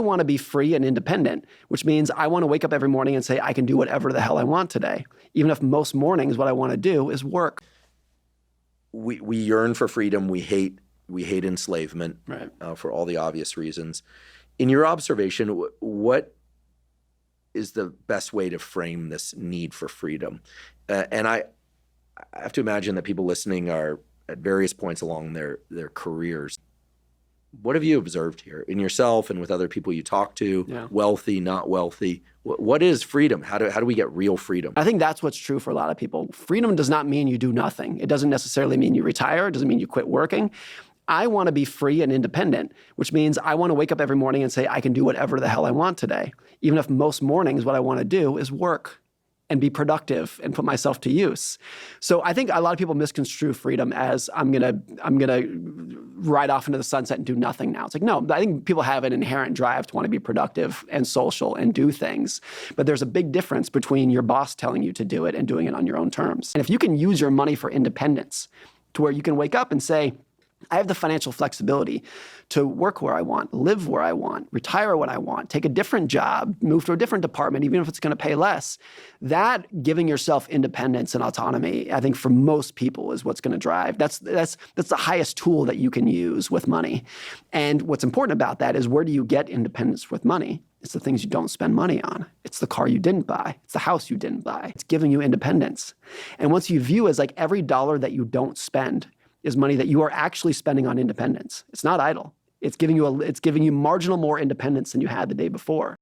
want to be free and independent, which means I want to wake up every morning and say, I can do whatever the hell I want today, even if most mornings what I want to do is work. We yearn for freedom. We hate enslavement, right, for all the obvious reasons. In your observation, what is the best way to frame this need for freedom? And I have to imagine that people listening are at various points along their careers. What have you observed here in yourself and with other people you talk to, wealthy, not wealthy? What is freedom? How do we get real freedom? I think that's what's true for a lot of people. Freedom does not mean you do nothing. It doesn't necessarily mean you retire. It doesn't mean you quit working. I want to be free and independent, which means I want to wake up every morning and say, I can do whatever the hell I want today, even if most mornings what I want to do is work and be productive and put myself to use. So I think a lot of people misconstrue freedom as I'm gonna ride off into the sunset and do nothing now. It's like, no, I think people have an inherent drive to want to be productive and social and do things. But there's a big difference between your boss telling you to do it and doing it on your own terms. And if you can use your money for independence to where you can wake up and say, I have the financial flexibility to work where I want, live where I want, retire when I want, take a different job, move to a different department, even if it's going to pay less. That giving yourself independence and autonomy, I think for most people is what's going to drive. That's the highest tool that you can use with money. And what's important about that is, where do you get independence with money? It's the things you don't spend money on. It's the car you didn't buy. It's the house you didn't buy. It's giving you independence. And once you view as like every dollar that you don't spend is money that you are actually spending on independence. It's not idle. It's giving you marginal more independence than you had the day before.